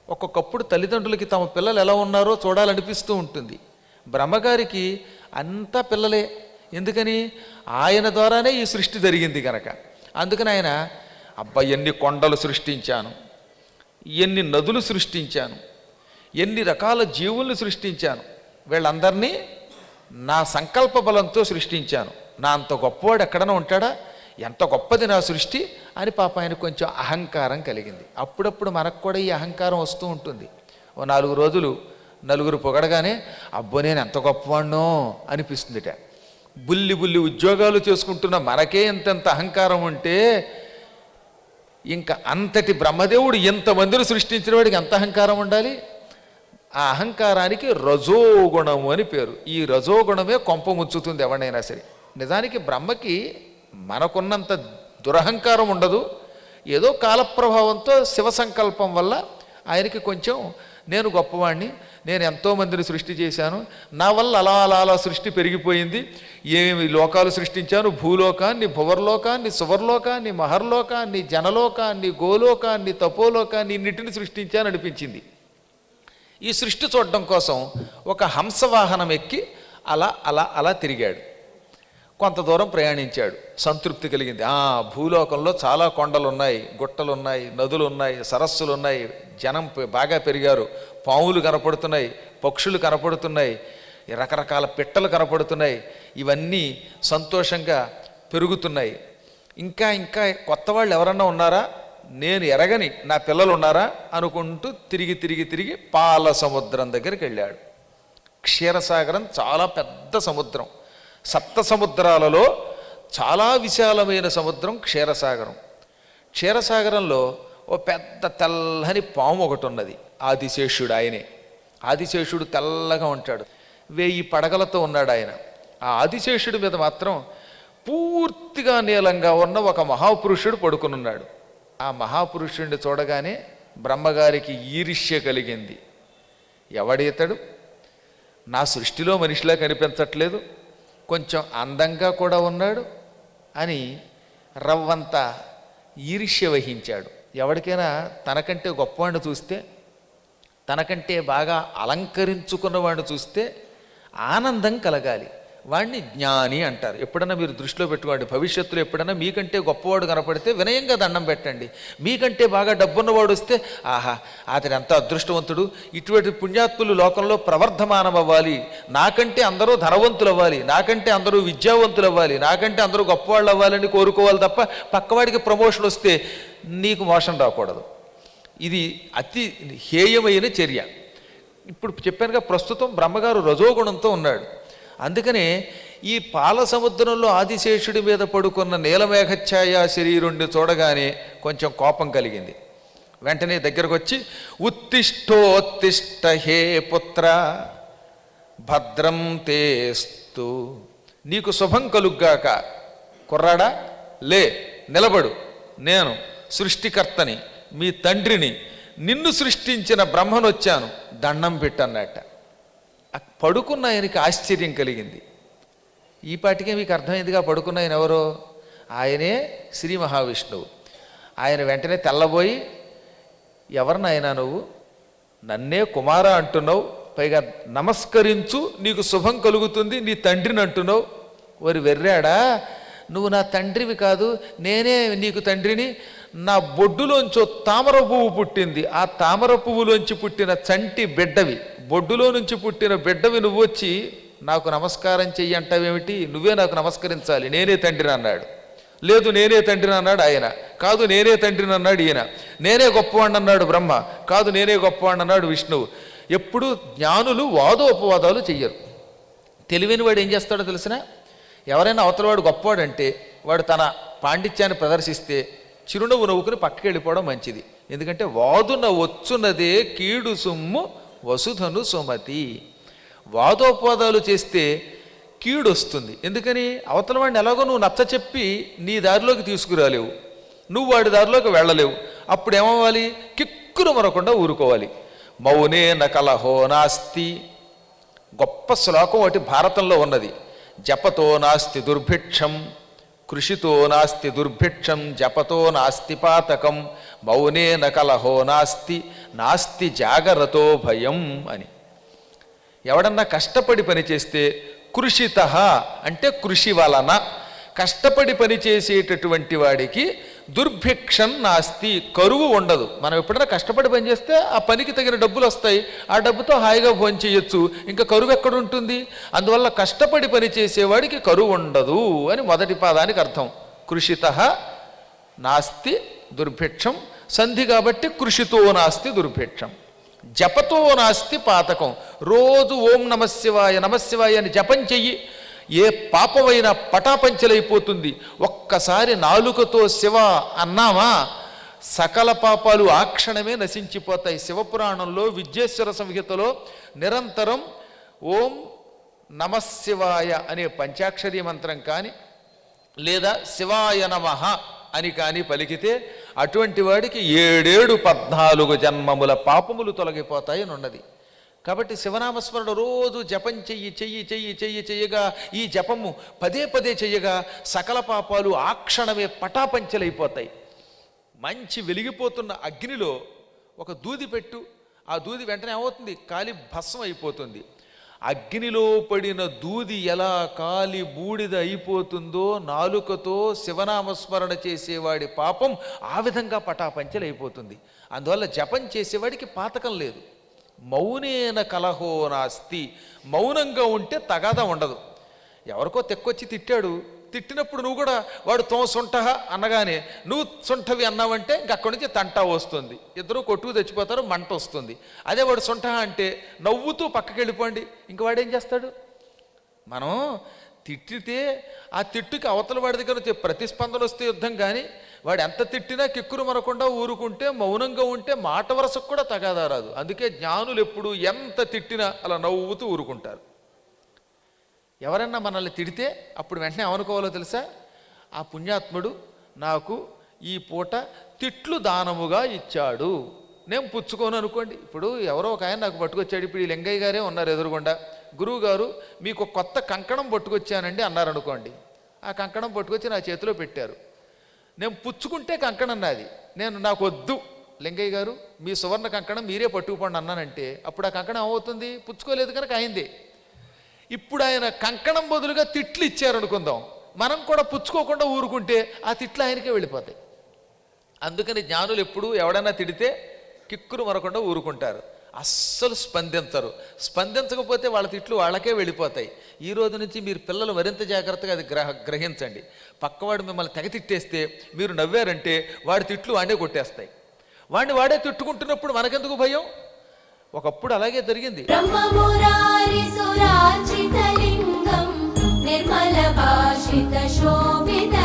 ఒక్కొక్కప్పుడు తల్లిదండ్రులకి తమ పిల్లలు ఎలా ఉన్నారో చూడాలనిపిస్తూ ఉంటుంది. బ్రహ్మగారికి అంతా పిల్లలే. ఎందుకని? ఆయన ద్వారానే ఈ సృష్టి జరిగింది కనుక. అందుకని ఆయన అబ్బాయి ఎన్ని కొండలు సృష్టించాను, ఎన్ని నదులు సృష్టించాను, ఎన్ని రకాల జీవుల్ని సృష్టించాను, వీళ్ళందరినీ నా సంకల్ప బలంతో సృష్టించాను. నా అంత గొప్పవాడు ఎక్కడైనా ఉంటాడా? ఎంత గొప్పది నా సృష్టి అని పాప ఆయన కొంచెం అహంకారం కలిగింది. అప్పుడప్పుడు మనకు కూడా ఈ అహంకారం వస్తూ ఉంటుంది. ఓ 4 రోజులు నలుగురు పొగడగానే అబ్బో నేను ఎంత గొప్పవాడినో అనిపిస్తుందిట. బుల్లి బుల్లి ఉద్యోగాలు చేసుకుంటున్న మనకే ఎంతెంత అహంకారం ఉంటే ఇంకా అంతటి బ్రహ్మదేవుడు ఎంతమందిని సృష్టించిన వాడికి ఎంత అహంకారం ఉండాలి? ఆ అహంకారానికి రజోగుణము అని పేరు. ఈ రజోగుణమే కొంప ముంచుతుంది ఎవరినైనా సరే. నిజానికి బ్రహ్మకి మనకున్నంత దురహంకారం ఉండదు. ఏదో కాలప్రభావంతో శివ సంకల్పం వల్ల ఆయనకి కొంచెం నేను గొప్పవాణ్ణి, నేను ఎంతోమందిని సృష్టి చేశాను, నా వల్ల అలా అలా అలా సృష్టి పెరిగిపోయింది, ఏమి లోకాలు సృష్టించాను, భూలోకాన్ని, భువర్లోకాన్ని, సువర్లోకాన్ని, మహర్లోకాన్ని, జనలోకాన్ని, గోలోకాన్ని, తపోలోకాన్ని, ఇన్నిటిని సృష్టించాను అనిపించింది. ఈ సృష్టి చూడడం కోసం ఒక హంసవాహనం ఎక్కి అలా అలా అలా తిరిగాడు. కొంత దూరం ప్రయాణించాడు. సంతృప్తి కలిగింది. భూలోకంలో చాలా కొండలు ఉన్నాయి, గుట్టలు ఉన్నాయి, నదులు ఉన్నాయి, సరస్సులు ఉన్నాయి, జనం బాగా పెరిగారు, పాములు కనపడుతున్నాయి, పక్షులు కనపడుతున్నాయి, రకరకాల పిట్టలు కనపడుతున్నాయి, ఇవన్నీ సంతోషంగా పెరుగుతున్నాయి. ఇంకా ఇంకా కొత్త వాళ్ళు ఎవరన్నా ఉన్నారా, నేను ఎరగని నా పిల్లలు ఉన్నారా అనుకుంటూ తిరిగి తిరిగి తిరిగి పాల సముద్రం దగ్గరికి వెళ్ళాడు. క్షీరసాగరం చాలా పెద్ద సముద్రం. 7 సముద్రాలలో చాలా విశాలమైన సముద్రం క్షీరసాగరం. క్షీరసాగరంలో ఓ పెద్ద తెల్లని పాము ఒకటి ఉన్నది. ఆదిశేషుడు ఆయనే. ఆదిశేషుడు తెల్లగా ఉంటాడు, 1000 పడగలతో ఉన్నాడు ఆయన. ఆ ఆదిశేషుడి మీద మాత్రం పూర్తిగా నీలంగా ఉన్న ఒక మహాపురుషుడు పడుకునున్నాడు. ఆ మహాపురుషుడిని చూడగానే బ్రహ్మగారికి ఈర్ష్య కలిగింది. ఎవడీతడు? నా సృష్టిలో మనిషిలా కనిపించట్లేదు, కొంచెం అందంగా కూడా ఉన్నాడు అని రవ్వంత ఈర్ష్య వహించాడు. ఎవరికైనా తనకంటే గొప్పవాడిని చూస్తే, తనకంటే బాగా అలంకరించుకున్నవాడిని చూస్తే ఆనందం కలగాలి. వాడిని జ్ఞాని అంటారు. ఎప్పుడన్నా మీరు దృష్టిలో పెట్టుకోండి. భవిష్యత్తులో ఎప్పుడన్నా మీకంటే గొప్పవాడు కనపడితే వినయంగా దండం పెట్టండి. మీకంటే బాగా డబ్బున్నవాడు వస్తే ఆహా అతడు ఎంత అదృష్టవంతుడు, ఇటువంటి పుణ్యాత్ములు లోకంలో ప్రవర్ధమానం అవ్వాలి, నాకంటే అందరూ ధనవంతులు అవ్వాలి, నాకంటే అందరూ విద్యావంతులు అవ్వాలి, నాకంటే అందరూ గొప్పవాళ్ళు అవ్వాలని కోరుకోవాలి తప్ప పక్కవాడికి ప్రమోషన్ వస్తే నీకు మోసం రాకూడదు. ఇది అతి హేయమైన చర్య. ఇప్పుడు చెప్పానుగా, ప్రస్తుతం బ్రహ్మగారు రజోగుణంతో ఉన్నాడు. అందుకనే ఈ పాల సముద్రంలో ఆదిశేషుడి మీద పడుకున్న నీలమేఘఛాయ శరీరుణ్ణి చూడగానే కొంచెం కోపం కలిగింది. వెంటనే దగ్గరకు వచ్చి ఉత్తిష్టోత్తిష్ట హే పుత్ర భద్రం తేస్తు, నీకు శుభం కలుగ్గాక, కుర్రాడా లే నిలబడు, నేను సృష్టికర్తని, మీ తండ్రిని, నిన్ను సృష్టించిన బ్రహ్మనొచ్చాను, దండం పెట్టన్నట్ట. పడుకున్న ఆయనకి ఆశ్చర్యం కలిగింది. ఈ పాటికే మీకు అర్థమైందిగా పడుకున్న ఆయన ఎవరో? ఆయనే శ్రీ మహావిష్ణువు. ఆయన వెంటనే తెల్లబోయి, ఎవరినైనా నువ్వు నన్నే కుమార అంటున్నావు, పైగా నమస్కరించు నీకు శుభం కలుగుతుంది, నీ తండ్రిని అంటున్నావు. ఓరి వెర్రాడా, నువ్వు నా తండ్రివి కాదు, నేనే నీకు తండ్రిని. నా బొడ్డులోంచో తామర పువ్వు పుట్టింది, ఆ తామర పువ్వులోంచి పుట్టిన చంటి బిడ్డవి, బొడ్డులో నుంచి పుట్టిన బిడ్డవి నువ్వు వచ్చి నాకు నమస్కారం చెయ్యి అంటావేమిటి? నువ్వే నాకు నమస్కరించాలి, నేనే తండ్రిని అన్నాడు. లేదు నేనే తండ్రిని అన్నాడు ఆయన. కాదు నేనే తండ్రిని అన్నాడు ఈయన. నేనే గొప్పవాడిని అన్నాడు బ్రహ్మ. కాదు నేనే గొప్పవాడిని అన్నాడు విష్ణువు. ఎప్పుడు జ్ఞానులు వాదోపవాదాలు చెయ్యరు. తెలివైన వాడు ఏం చేస్తాడో తెలిసిన, ఎవరైనా అవతలవాడు గొప్పవాడంటే వాడు తన పాండిత్యాన్ని ప్రదర్శిస్తే చిరునవ్వు నవ్వుకుని పక్కకి వెళ్ళిపోవడం మంచిది. ఎందుకంటే వాదున వచ్చున్నదే కీడు సుమ్ము వసుధను సుమతి. వాదోపవాదాలు చేస్తే కీడు వస్తుంది. ఎందుకని? అవతల వాడిని ఎలాగో నువ్వు నచ్చ చెప్పి నీ దారిలోకి తీసుకురాలేవు, నువ్వు వాడి దారిలోకి వెళ్ళలేవు. అప్పుడు ఏమవ్వాలి? కిక్కురు మరకుండా ఊరుకోవాలి. మౌనే నకలహో నాస్తి. గొప్ప శ్లోకం ఒకటి భారతంలో ఉన్నది. జపతో నాస్తి దుర్భిక్షం, కృషితో నాస్తి దుర్భిక్షం, జపతో నాస్తి పాతకం, మౌనే నకలహో నాస్తి నాస్తి జాగరతో భయం అని. ఎవడన్నా కష్టపడి పనిచేస్తే కృషిత అంటే కృషి వలన కష్టపడి పనిచేసేటటువంటి వాడికి దుర్భిక్షం నాస్తి, కరువు ఉండదు. మనం ఎప్పుడైనా కష్టపడి పనిచేస్తే ఆ పనికి తగిన డబ్బులు వస్తాయి, ఆ డబ్బుతో హాయిగా భోజనం చేయొచ్చు, ఇంకా కరువు ఎక్కడ ఉంటుంది? అందువల్ల కష్టపడి పనిచేసేవాడికి కరువు ఉండదు అని మొదటి పాదానికి అర్థం. కృషిత నాస్తి దుర్భిక్షం, సంధి కాబట్టి కృషితో నాస్తి దుర్భిక్షం. జపతో నాస్తి పాతకం, రోజు ఓం నమశివాయ నమశివాయ అని జపం చెయ్యి, ఏ పాపమైనా పటాపంచలైపోతుంది. ఒక్కసారి నాలుకతో శివ అన్నామా సకల పాపాలు ఆ క్షణమే నశించిపోతాయి. శివపురాణంలో విద్యేశ్వర సంహితలో నిరంతరం ఓం నమశివాయ అనే పంచాక్షరీ మంత్రం కానీ లేదా శివాయ నమః అని కానీ పలికితే అటువంటి వాడికి 14 జన్మముల పాపములు తొలగిపోతాయని ఉన్నది. కాబట్టి శివనామస్మరణ రోజు జపం చెయ్యగా ఈ జపము పదే పదే చెయ్యగా సకల పాపాలు ఆ క్షణమే పటాపంచలైపోతాయి. మంచి వెలిగిపోతున్న అగ్నిలో ఒక దూది పెట్టు, ఆ దూది వెంటనే ఏమవుతుంది? కాలి భస్మం అయిపోతుంది. అగ్నిలో పడిన దూది ఎలా కాలి బూడిద అయిపోతుందో నాలుకతో శివనామస్మరణ చేసేవాడి పాపం ఆ విధంగా పటాపంచలైపోతుంది. అందువల్ల జపం చేసేవాడికి పాతకం లేదు. మౌనేన కలహో నాస్తి, మౌనంగా ఉంటే తగాదా ఉండదు. ఎవరికో తెక్కొచ్చి తిట్టాడు, తిట్టినప్పుడు నువ్వు కూడా వాడు సొంట అనగానే నువ్వు సొంటవి అన్నావంటే ఇంక అక్కడి నుంచి తంటా వస్తుంది, ఇద్దరు కొట్టుకు తెచ్చిపోతారు, మంట వస్తుంది. అదే వాడు సొంట అంటే నవ్వుతూ పక్కకి వెళ్ళిపోండి, ఇంక వాడేం చేస్తాడు? మనం తిట్టితే ఆ తిట్టుకి అవతల వాడి దగ్గర వచ్చే ప్రతిస్పందన వస్తే యుద్ధం, కానీ వాడు ఎంత తిట్టినా కిక్కురు మనకుండా ఊరుకుంటే మౌనంగా ఉంటే మాట వరసకు కూడా తగాదా రాదు. అందుకే జ్ఞానులు ఎప్పుడు ఎంత తిట్టినా అలా నవ్వుతూ ఊరుకుంటారు. ఎవరన్నా మనల్ని తిడితే అప్పుడు వెంటనే ఏమనుకోవాలో తెలుసా? ఆ పుణ్యాత్ముడు నాకు ఈ పూట తిట్లు దానముగా ఇచ్చాడు, నేను పుచ్చుకోను అనుకోండి. ఇప్పుడు ఎవరో ఒక ఆయన నాకు పట్టుకొచ్చాడు, ఇప్పుడు ఈ లింగయ్య గారే ఉన్నారు ఎదురుగుండా, గురువు గారు మీకు కొత్త కంకణం పట్టుకొచ్చానండి అన్నారు అనుకోండి. ఆ కంకణం పట్టుకొచ్చి నా చేతిలో పెట్టారు, నేను పుచ్చుకుంటే కంకణం నాది, నాకు వద్దు లింగయ్య గారు మీ సువర్ణ కంకణం మీరే పట్టుకుపోండి అన్నానంటే అప్పుడు ఆ కంకణం ఏమవుతుంది? పుచ్చుకోలేదు కనుక అయింది. ఇప్పుడు ఆయన కంకణం బదులుగా తిట్లు ఇచ్చారు అనుకుందాం, మనం కూడా పుచ్చుకోకుండా ఊరుకుంటే ఆ తిట్లు ఆయనకే వెళ్ళిపోతాయి. అందుకని జ్ఞానులు ఎప్పుడు ఎవడైనా తిడితే కిక్కురు మరకుండా ఊరుకుంటారు, అస్సలు స్పందించరు. స్పందించకపోతే వాళ్ళ తిట్లు వాళ్ళకే వెళ్ళిపోతాయి. ఈ రోజు నుంచి మీరు పిల్లలు మరింత జాగ్రత్తగా అది గ్రహించండి. పక్కవాడు మిమ్మల్ని తెగ తిట్టేస్తే మీరు నవ్వారంటే వాడి తిట్లు వాడే కొట్టేస్తాయి. వాడిని వాడే తిట్టుకుంటున్నప్పుడు మనకెందుకు భయం? ఒకప్పుడు అలాగే జరిగింది. నిర్మల భాషిత శోభిత